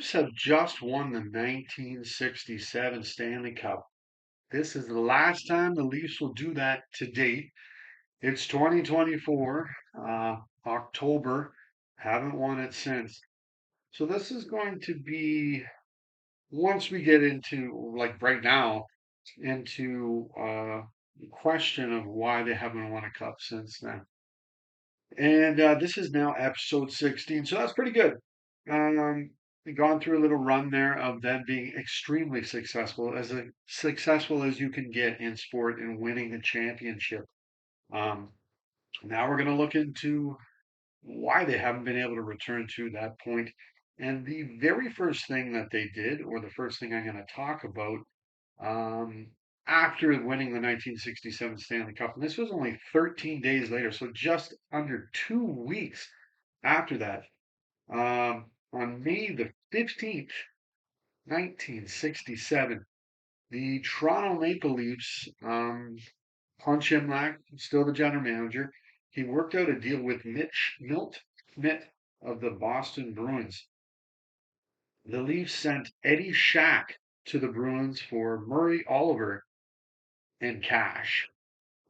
Leafs have just won the 1967 Stanley Cup. This is the last time the Leafs will do that to date. It's 2024, October. Haven't won it since. So this is going to be, once we get into, like right now, into the question of why they haven't won a cup since then. And this is now episode 16, so that's pretty good. Gone through a little run there of them being extremely successful as you can get in sport and winning a championship. Um, Now we're going to look into why they haven't been able to return to that point. And the very first thing that they did, or the first thing I'm going to talk about, um, after winning the 1967 Stanley Cup, and this was only 13 days later, so just under 2 weeks after that, on May the 15th, 1967, the Toronto Maple Leafs, Punch Imlach, still the general manager, he worked out a deal with Milt Schmidt of the Boston Bruins. The Leafs sent Eddie Shack to the Bruins for Murray Oliver and cash.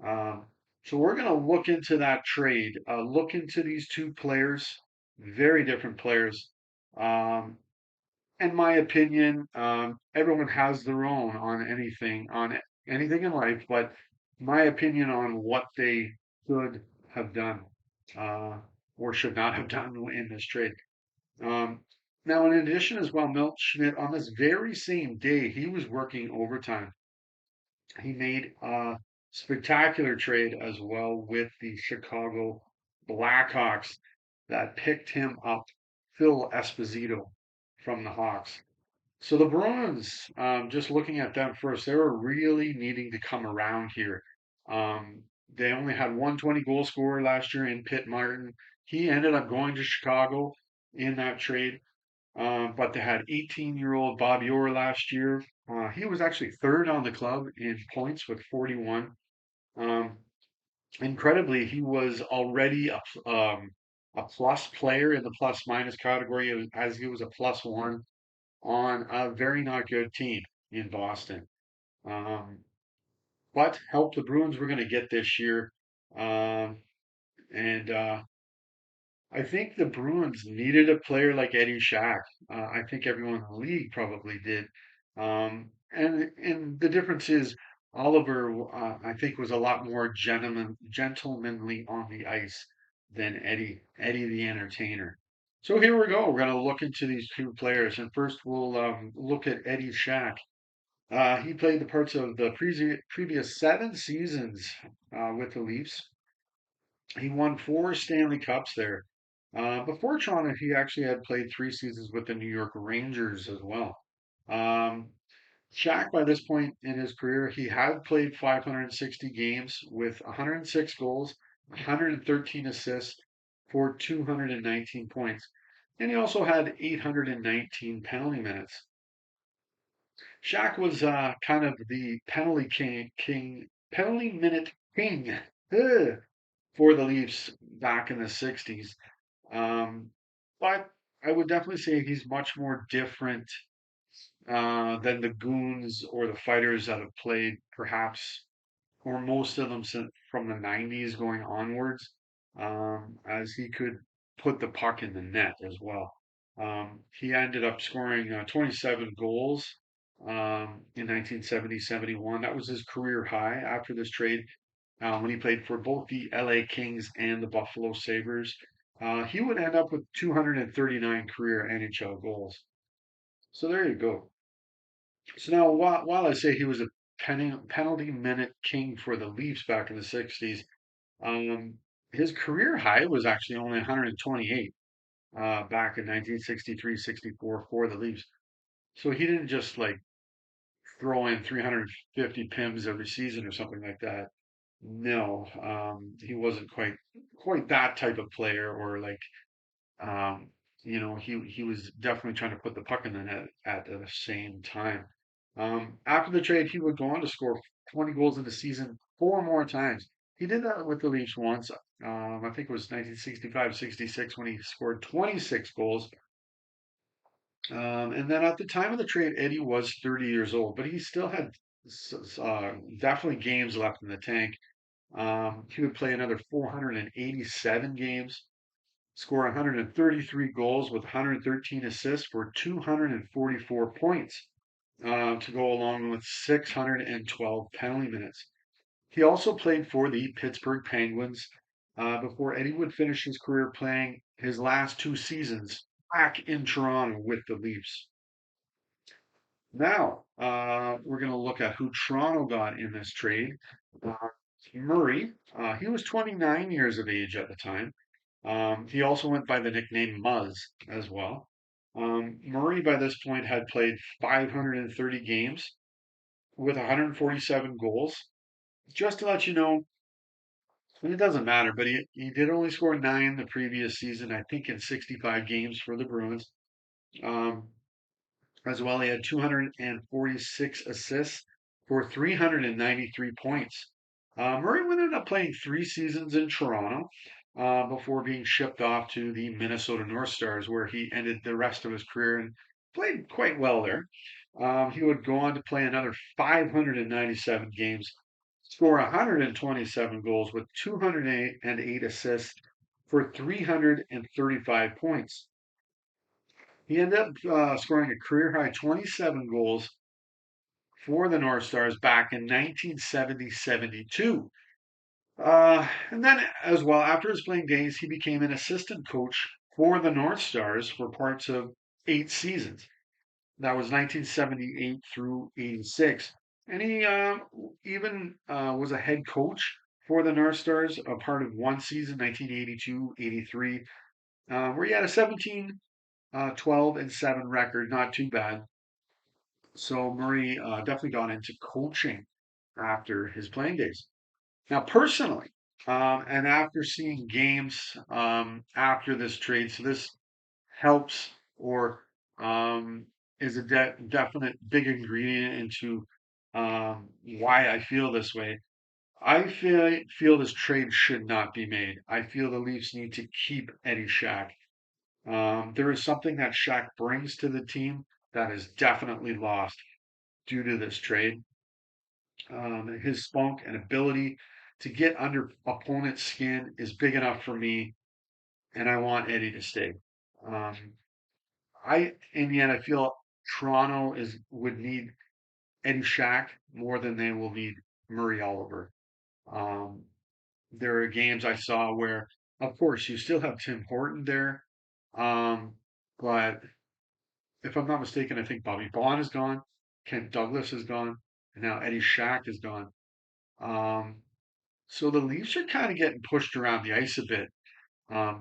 Um, so we're going to look into that trade, look into these two players, very different players. Um, in my opinion, everyone has their own on anything in life, but my opinion on what they should have done uh, or should not have done in this trade. Um, Now, in addition, as well, Milt Schmidt on this very same day, he was working overtime. He made a spectacular trade as well with the Chicago Blackhawks that picked him up, Phil Esposito from the Hawks. So the Bruins, just looking at them first, they were really needing to come around here. They only had 120 goal scorer last year in Pitt Martin. He ended up going to Chicago in that trade. But they had 18-year-old Bobby Orr last year. He was actually third on the club in points with 41. Um, Incredibly, he was already a plus player in the plus minus category as he was a plus one on a very not good team in Boston. Um, but help the Bruins were going to get this year. And I think the Bruins needed a player like Eddie Shack. I think everyone in the league probably did. And the difference is Oliver, I think, was a lot more gentlemanly on the ice than Eddie the Entertainer. So here we go. We're going to look into these two players, and first we'll look at Eddie Shack. He played the parts of the previous 7 seasons with the Leafs. He won 4 Stanley Cups there. Before Toronto, he actually had played 3 seasons with the New York Rangers as well. Um, Shaq, by this point in his career, he had played 560 games with 106 goals, 113 assists for 219 points. And he also had 819 penalty minutes. Shaq was kind of the penalty minute king for the Leafs back in the 60s. Um, but I would definitely say he's much more different than the goons or the fighters that have played, perhaps, or most of them from the 90s going onwards, as he could put the puck in the net as well. He ended up scoring 27 goals in 1970-71. That was his career high after this trade when he played for both the LA Kings and the Buffalo Sabres. He would end up with 239 career NHL goals. So there you go. So now, while I say he was a penalty minute king for the Leafs back in the 60s, um, his career high was actually only 128 back in 1963-64 for the Leafs. So he didn't just like throw in 350 PIMs every season or something like that. No, he wasn't quite that type of player, or like um, he was definitely trying to put the puck in the net at the same time. After the trade, he would go on to score 20 goals in the season 4 more times. He did that with the Leafs once. I think it was 1965-66 when he scored 26 goals. And then at the time of the trade, Eddie was 30 years old, but he still had definitely games left in the tank. He would play another 487 games, score 133 goals with 113 assists for 244 points to go along with 612 penalty minutes. He also played for the Pittsburgh Penguins before Eddie would finish his career playing his last two seasons back in Toronto with the Leafs. Now, we're going to look at who Toronto got in this trade. Uh, Murray, he was 29 years of age at the time. He also went by the nickname Muzz as well. Murray, by this point, had played 530 games with 147 goals. Just to let you know, it doesn't matter, but he did only score nine the previous season, I think in 65 games for the Bruins. Um, as well, he had 246 assists for 393 points. Murray ended up playing three seasons in Toronto before being shipped off to the Minnesota North Stars, where he ended the rest of his career and played quite well there. He would go on to play another 597 games, score 127 goals with 208 assists for 335 points. He ended up scoring a career high 27 goals for the North Stars back in 1970-72. And then, as well, after his playing days, he became an assistant coach for the North Stars for parts of 8 seasons. That was 1978 through 86. And he even was a head coach for the North Stars, a part of one season, 1982-83, where he had a 17 12 and 7 record, not too bad. So Murray definitely got into coaching after his playing days. Now, personally, and after seeing games after this trade, so this helps or is a definite big ingredient into why I feel this way. I feel this trade should not be made. I feel the Leafs need to keep Eddie Shack. There is something that Shaq brings to the team that is definitely lost due to this trade. His spunk and ability to get under opponent's skin is big enough for me, and I want Eddie to stay. Um, in the end, I feel Toronto would need Eddie Shaq more than they will need Murray Oliver. Um, there are games I saw where, of course, you still have Tim Horton there, um, but if I'm not mistaken, I think Bobby Bond is gone, Kent Douglas is gone, and now Eddie Shack is gone. Um, so the Leafs are kind of getting pushed around the ice a bit.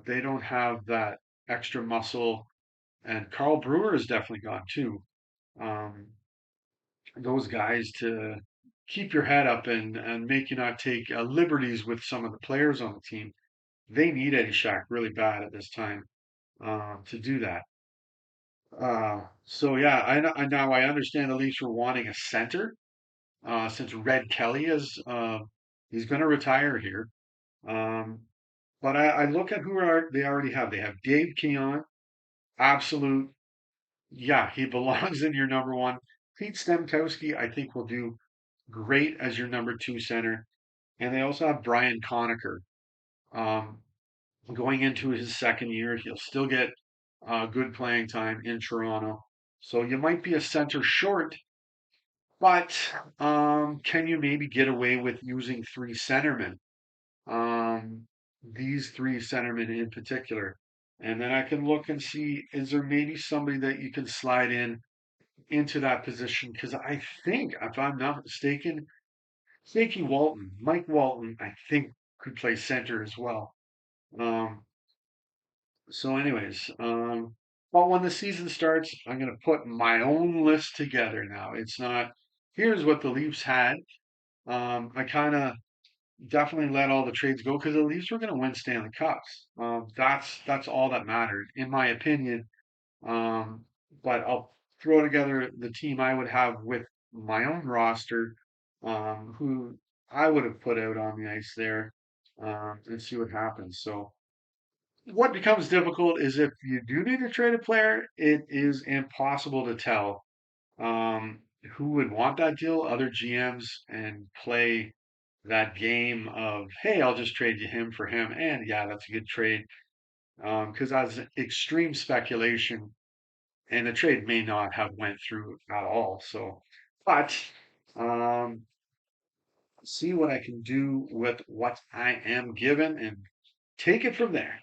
They don't have that extra muscle, and Carl Brewer is definitely gone too. Um, those guys to keep your head up and make you not take liberties with some of the players on the team. They need Eddie Shack really bad at this time to do that. So yeah, I understand the Leafs were wanting a center since Red Kelly is he's going to retire here. Um, but I look at they already have. They have Dave Keon, absolute, yeah, he belongs in your number one. Pete Stemkowski, I think, will do great as your number two center. And they also have Brian Conacher. Um, Going into his second year, he'll still get good playing time in Toronto. So you might be a center short, but can you maybe get away with using three centermen? Um, these three centermen in particular. And then I can look and see, is there maybe somebody that you can slide in into that position? Because I think, if I'm not mistaken, Mike Walton, I think could play center as well. Um, anyways, but when the season starts, I'm going to put my own list together now. It's not, here's what the Leafs had. I kind of definitely let all the trades go because the Leafs were going to win Stanley Cups. That's all that mattered, in my opinion. Um, but I'll throw together the team I would have with my own roster, who I would have put out on the ice there, and see what happens. So What becomes difficult is if you do need to trade a player, it is impossible to tell um, who would want that deal, other GMs, and play that game of, hey, I'll just trade you him for him, and yeah, that's a good trade. Because that's extreme speculation, and the trade may not have went through at all. So, but um, see what I can do with what I am given and take it from there.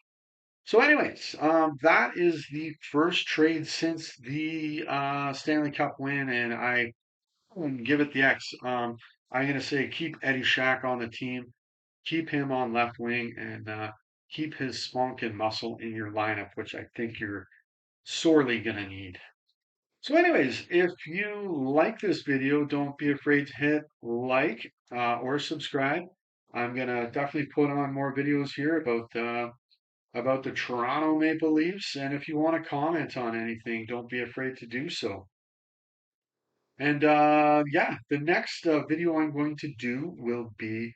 So, anyways, that is the first trade since the Stanley Cup win, and I give it the X. I'm gonna say keep Eddie Shack on the team, keep him on left wing, and keep his spunk and muscle in your lineup, which I think you're sorely gonna need. So, anyways, if you like this video, don't be afraid to hit like or subscribe. I'm gonna definitely put on more videos here about the Toronto Maple Leafs, and if you want to comment on anything, don't be afraid to do so. And yeah, the next video I'm going to do will be,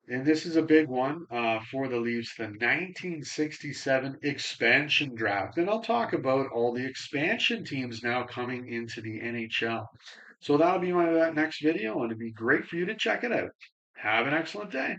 and this is a big one for the Leafs, the 1967 expansion draft. And I'll talk about all the expansion teams now coming into the NHL. So that'll be my next video, and it'd be great for you to check it out. Have an excellent day.